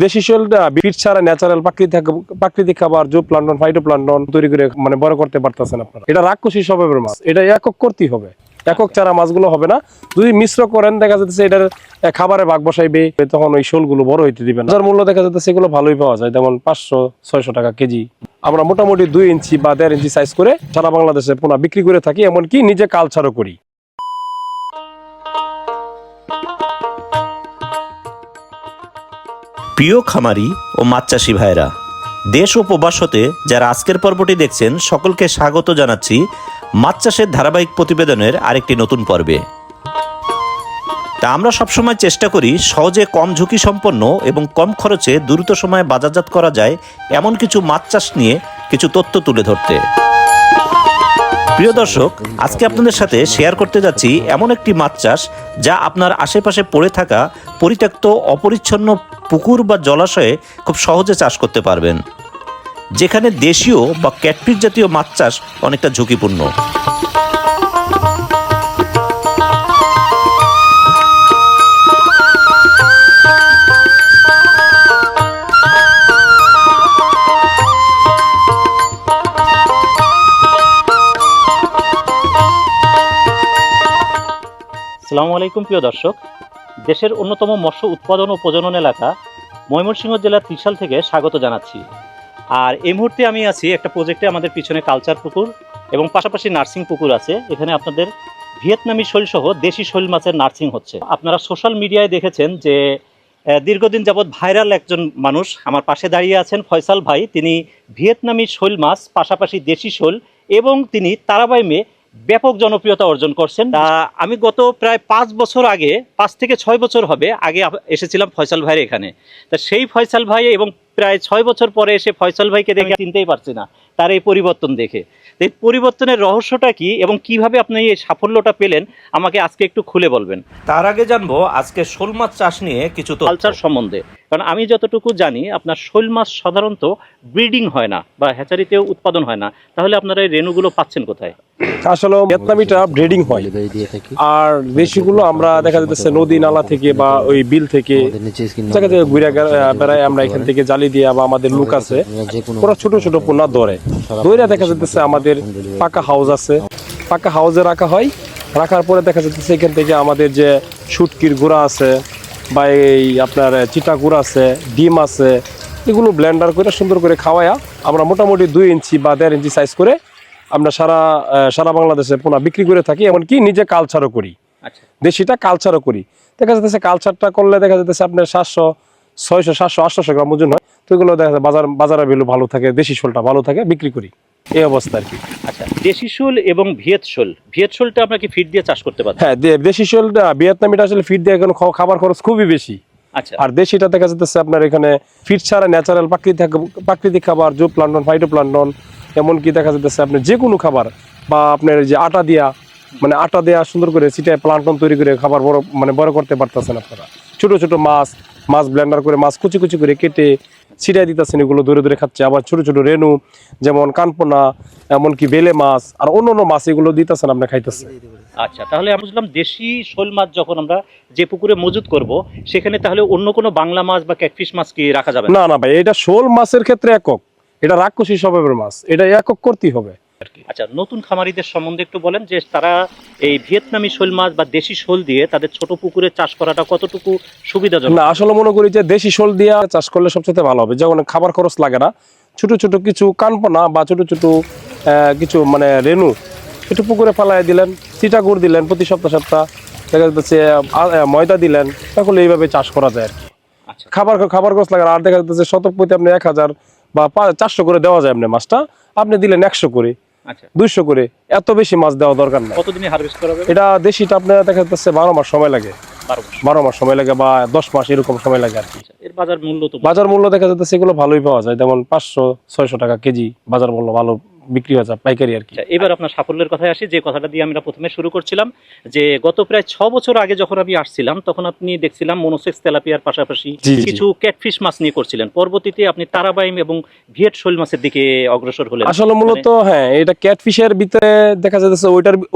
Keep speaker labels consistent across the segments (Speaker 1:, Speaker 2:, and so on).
Speaker 1: দেশি শৈলটা ফিড ছাড়া ন্যাচারাল প্রাকৃতিক খাবার জু প্লান্টন ফাইটোপ্লান্টন তৈরি করে মানে বড় করতে পারতেছেন আপনারা। এটা রাক্ষসী স্বভাবের মাছ, এটা একক করতেই হবে, একক ছাড়া মাছগুলো হবে না। যদি মিশ্র করেন দেখা যাচ্ছে এটার খাবারে ভাগ বসাইবে, তখন ওই শোলগুলো বড় হইতে দিবেন। বাজার মূল্য দেখা যাচ্ছে সেগুলো ভালোই পাওয়া যায়, যেমন 500-600 টাকা কেজি। আমরা মোটামুটি 2 ইঞ্চি বা 1.5 ইঞ্চি সাইজ করে সারা বাংলাদেশে পোনা বিক্রি করে থাকি, এমনকি নিজে কালচারও করি।
Speaker 2: প্রিয় খামারি ও মাছ চাষি ভাইরা, দেশ ও প্রবাস হতে যারা আজকের পর্বটি দেখছেন সকলকে স্বাগত জানাচ্ছি মাছ চাষের ধারাবাহিক প্রতিবেদনের আরেকটি নতুন পর্বে। তা আমরা সবসময় চেষ্টা করি সহজে কম ঝুঁকি সম্পন্ন এবং কম খরচে দ্রুত সময়ে বাজারজাত করা যায় এমন কিছু মাছ চাষ নিয়ে কিছু তথ্য তুলে ধরতে। প্রিয় দর্শক, আজকে আপনাদের সাথে শেয়ার করতে যাচ্ছি এমন একটি মাছ চাষ যা আপনার আশেপাশে পড়ে থাকা পরিত্যক্ত অপরিচ্ছন্ন পুকুর বা জলাশয়ে খুব সহজে চাষ করতে পারবেন, যেখানে দেশীয় বা ক্যাটফিশ জাতীয় মাছ চাষ অনেকটা ঝুঁকিপূর্ণ।
Speaker 3: আসসালামু আলাইকুম প্রিয় দর্শক, দেশের অন্যতম মৎস্য উৎপাদন ও প্রজনন এলাকা ময়মনসিংহ জেলার ত্রিশাল থেকে স্বাগত জানাচ্ছি। আর এই মুহূর্তে আমি আছি একটা প্রজেক্টে, আমাদের পিছনে কালচার পুকুর এবং পাশাপাশি নার্সিং পুকুর আছে। এখানে আপনাদের ভিয়েতনামি শৈল সহ দেশি শৈল মাছের নার্সিং হচ্ছে। আপনারা সোশ্যাল মিডিয়ায় দেখেছেন যে দীর্ঘদিন যাবৎ ভাইরাল একজন মানুষ আমার পাশে দাঁড়িয়ে আছেন, ফয়সাল ভাই। তিনি ভিয়েতনামি শৈল মাছ পাশাপাশি দেশি শৈল এবং তিনি তারাবাইমে ব্যাপক জনপ্রিয়তা অর্জন করছেন। আমি গত প্রায় 5 বছর আগে, 5 থেকে 6 বছর হবে আগে এসেছিলাম ফয়সাল ভাইয়ের এখানে। তা সেই ফয়সাল ভাই এবং প্রায় 6 বছর পরে এসে ফয়সাল ভাইকে দেখে চিনতেই পারছি না তার এই পরিবর্তন দেখে। এই পরিবর্তনের রহস্যটা কি এবং কিভাবে আপনি এই সাফল্যটা পেলেন আমাকে আজকে একটু খুলে বলবেন।
Speaker 2: তার আগে জানবো আজকে শোল মাছ চাষ নিয়ে কিছু
Speaker 3: কালচার সম্বন্ধে, কারণ আমি যতটুকু জানি আপনার শৈল মাছ সাধারণত ব্রিডিং হয় না বা হ্যাচারিতেও উৎপাদন হয় না, তাহলে আপনারা এই রেণুগুলো পাচ্ছেন কোথায়?
Speaker 1: আসলে ভিয়েতনামিটা ব্রিডিং হয়, আর দেশিগুলো আমরা দেখা যাচ্ছে নদী নালা থেকে বা ওই বিল থেকে জায়গা থেকে ঘুরে বেড়ায়। আমরা এখান থেকে জালি দিয়ে বা আমাদের লোক আছে ওরা ছোট ছোট পোনা ধরে দেখা যাচ্ছে আমাদের পাকা হাউস আছে, পাকা হাউসে রাখা হয়। রাখার পরে দেখা যাচ্ছে এখান থেকে আমাদের যে শুটকির গুঁড়া আছে বা এই আপনার চিটা গুঁড়া আছে, ডিম আছে, এগুলো ব্লেন্ডার করে সুন্দর করে খাওয়ায়া আমরা মোটামুটি 2 ইঞ্চি বা 1.5 ইঞ্চি সাইজ করে আমরা সারা বাংলাদেশে পোনা বিক্রি করে থাকি, এমনকি নিজে কালচারও করি। দেশিটা কালচারও করি। দেখা যাচ্ছে কালচারটা করলে দেখা যাচ্ছে আপনার 700-600-700-800 গ্রাম ওজন হয়। তো এগুলো দেখা যায় বাজারের ভ্যালু ভালো থাকে, দেশি শোলটা ভালো থাকে, বিক্রি করি এই অবস্থা আর কি।
Speaker 3: আচ্ছা, দেশি শোল এবং ভিয়েত শোলটা আপনার কি ফিড দিয়ে চাষ করতে পারেন?
Speaker 1: হ্যাঁ, দেশি শোলটা ভিয়েতনামিটা আসলে ফিড দিয়ে এখন খাবার খরচ খুবই বেশি।
Speaker 3: আচ্ছা,
Speaker 1: আর দেশিটা দেখা যাচ্ছে আপনার এখানে ফিড ছাড়া ন্যাচারাল প্রাকৃতিক খাবার জু প্লান্টন ফাইটোপ্লান্টন, এমনকি দেখা যাচ্ছে আপনি যে কোনো খাবার বা আপনার যে আটা দেয়া সুন্দর করে সিটায় প্লান্টন তৈরি করে খাবার বড় করতে পারতেছেন আপনারা। ছোট ছোট মাছ ব্লেন্ডার করে মাছ কুচি কুচি করে কেটে ছিটাই দিতেছেন, এগুলো ধরে ধরে খাচ্ছে। আবার ছোট ছোট রেণু যেমন কানপোনা, এমনকি বেলে মাছ আর অন্য মাছ এগুলো দিতেছেন, আপনি খাইতেছেন।
Speaker 3: আচ্ছা, তাহলে আমি বুঝলাম দেশি শোল মাছ যখন আমরা যে পুকুরে মজুত করব সেখানে তাহলে অন্য কোনো বাংলা মাছ বা ক্যাটফিশ মাছ কি রাখা যাবে
Speaker 1: না? না ভাই, এটা শোল মাছের ক্ষেত্রে একক, এটা রাক্ষসী স্বভাবের মাছ, এটা একক করতেই হবে।
Speaker 3: আচ্ছা, নতুন খামারিদের সম্বন্ধে একটু বলেন যে তারা এই ভিয়েতনামি শোল মাছ বা দেশি শোল দিয়ে তাদের ছোট পুকুরে চাষ করাটা কতটুকু সুবিধাজনক?
Speaker 1: না, আসলে মনে করি যে দেশি শোল দিয়ে চাষ করলে সবচেয়ে ভালো হবে, যেমন খাবার খরচ লাগে না। ছোট ছোট কিছু কানপোনা বা ছোট ছোট কিছু রেণু একটু পুকুরে ফেলাই দিলেন, চিটা গুড় দিলেন প্রতি সপ্তাহ দেখা যাচ্ছে ময়দা দিলেন, তাহলে এইভাবে চাষ করা যায় আর কি।
Speaker 3: আচ্ছা,
Speaker 1: খাবার খরচ লাগে আর দেখা যাচ্ছে শতক প্রতি আপনি 1000 বা 400 করে দেওয়া যায়। আপনি মাছটা আপনি দিলেন 100 করে,
Speaker 3: আচ্ছা
Speaker 1: 200 করে, এত বেশি মাছ দেওয়া দরকার না।
Speaker 3: কতদিনে হারভেস্ট করা যাবে?
Speaker 1: এটা দেশিটা আপনার দেখা যাচ্ছে 12 মাস সময় লাগে, 12 মাস সময় লাগে বা 10 মাস এরকম সময় লাগে আর কি।
Speaker 3: এর বাজার
Speaker 1: মূল্য দেখা যাচ্ছে সেগুলো ভালোই পাওয়া যায়, যেমন 500-600 টাকা কেজি বাজার মূল্য, ভালো বিক্রি হয়ে যায় পাইকারি আর কি।
Speaker 3: এবার আপনার সাফল্যের কথায় আসি, যে কথাটা দিয়ে আমরা প্রথমে শুরু করছিলাম, যে গত প্রায় 6 বছর আগে যখন আমি আসছিলাম তখন আপনি দেখছিলাম মনোসেক্স তেলাপিয়ার পাশাপাশি কিছু ক্যাটফিশ মাছ নিয়ে করছিলেন। পরবর্তীতে আপনি তারাবাইম এবং ভিয়েত শোল মাছের দিকে অগ্রসর হলেন।
Speaker 1: আসলে মূলত হ্যাঁ, এটা ক্যাটফিশের ভিতরে দেখা যাচ্ছে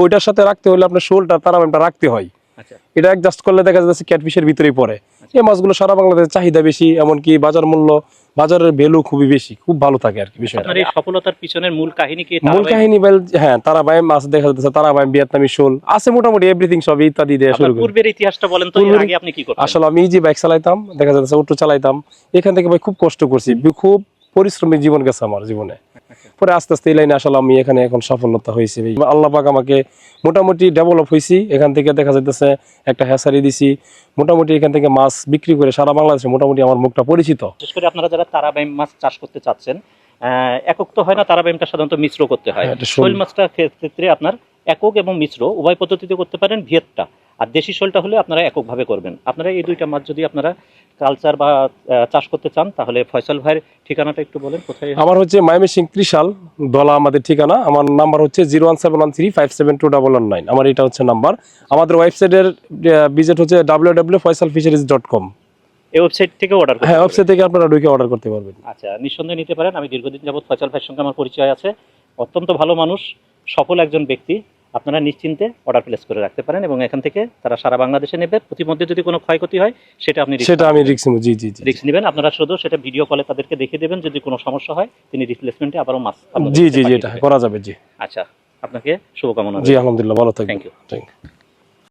Speaker 1: ওইটার সাথে রাখতে হলে আপনার শোলটা তারাবাইমটা রাখতে হয়।
Speaker 3: আচ্ছা
Speaker 1: এটা অ্যাডজাস্ট করলে দেখা যাচ্ছে ক্যাটফিশের ভিতরেই পড়ে। এই মাছগুলো সারা বাংলাদেশে চাহিদা বেশি, এমনকি বাজার মূল্য, বাজারের ভ্যালু খুবই বেশি, খুব ভালো থাকে আর কি বিষয়টা।
Speaker 3: আপনার এই সফলতার পিছনের মূল কাহিনী কি?
Speaker 1: মূল কাহিনী হ্যাঁ, তারাবাইম মাছ দেখা যাচ্ছে, তারাবাইম, ভিয়েতনামি শোল আছে, মোটামুটি এভরিথিং সব ইত্যাদি দিয়ে শুরু
Speaker 3: আপনার
Speaker 1: করি।
Speaker 3: পূর্বের ইতিহাসটা বলেন তো, এর আগে আপনি কি করতেন?
Speaker 1: আসলে আমি যে বাইক চালাইতাম, দেখা যাচ্ছে অটো চালাইতাম, এখান থেকে ভাই খুব কষ্ট করছি, খুব পরিশ্রমী জীবন গেছে আমার জীবনে। পরে আস্তে আস্তে এই লাইনে আসলে আমি এখানে এখন সফলতা হয়েছে। আল্লাহ পাক আমাকে মোটামুটি ডেভেলপ হয়েছি, এখান থেকে দেখা যাইতেছে একটা হ্যাসারি দিছি, মোটামুটি এখান থেকে মাছ বিক্রি করে সারা বাংলাদেশে মোটামুটি আমার মুখটা পরিচিত।
Speaker 3: বিশেষ করে আপনারা যারা তারাবাইম মাছ চাষ করতে চাচ্ছেন, একক তো হয় না, তারাবাইমটা সাধারণত মিশ্র করতে হয়।
Speaker 1: হ্যাঁ, এটা শোল।
Speaker 3: শোল মাছটা ক্ষেত্রে আপনার একক এবং মিশ্র উভয় পদ্ধতিতে করতে পারেন। ভিয়েতটা আর দেশি শোলটা হলে আপনারা এককভাবে করবেন। আপনারা এই দুইটা মাছ যদি আপনারা কালচার বা চাষ করতে চান, তাহলে ফয়সাল ভাইয়ের ঠিকানাটা একটু বলেন, কোথায়?
Speaker 1: আমার হচ্ছে ময়মনসিংহ ত্রিশাল দলা আমাদের ঠিকানা। আমার নাম্বার হচ্ছে 01713572199। আমার এটা হচ্ছে নাম্বার। আমাদের ওয়েবসাইটের ভিজিট হচ্ছে www.faisalfisheries.com।
Speaker 3: এই ওয়েবসাইট থেকে অর্ডার করতে
Speaker 1: হ্যাঁ,
Speaker 3: পারবেন।
Speaker 1: ওয়েবসাইট থেকে আপনারা ঢুকে অর্ডার করতে পারবেন।
Speaker 3: আচ্ছা, নিঃসন্দেহে নিতে পারেন। আমি দীর্ঘদিন যাবত ফয়সাল ভাইয়ের সঙ্গে আমার পরিচয় আছে। অত্যন্ত ভালো মানুষ, সফল একজন ব্যক্তি। আপনারা নিশ্চিন্তে অর্ডার প্লেস করে রাখতে পারেন এবং এখান থেকে তারা সারা বাংলাদেশে নেবে। প্রতিমধ্যে যদি কোনো ক্ষয়ক্ষতি হয় সেটা আপনি
Speaker 1: রিস্ক নেব। জি জি জি
Speaker 3: রিস্ক নেবেন। আপনারা শুধু সেটা ভিডিও কলে তাদেরকে দেখিয়ে দেবেন। যদি কোনো সমস্যা হয় তিনি রিপ্লেসমেন্টে আবারও মাছ আপনাদের
Speaker 1: জি
Speaker 3: কাছে
Speaker 1: জি জি
Speaker 3: পাঠিয়ে
Speaker 1: এটা
Speaker 3: দেবেন।
Speaker 1: করা যাবে। জি
Speaker 3: আচ্ছা, আপনাকে শুভকামনা।
Speaker 1: জি, আলহামদুলিল্লাহ, ভালো থাকবেন।
Speaker 3: Thank you.
Speaker 1: Thank you.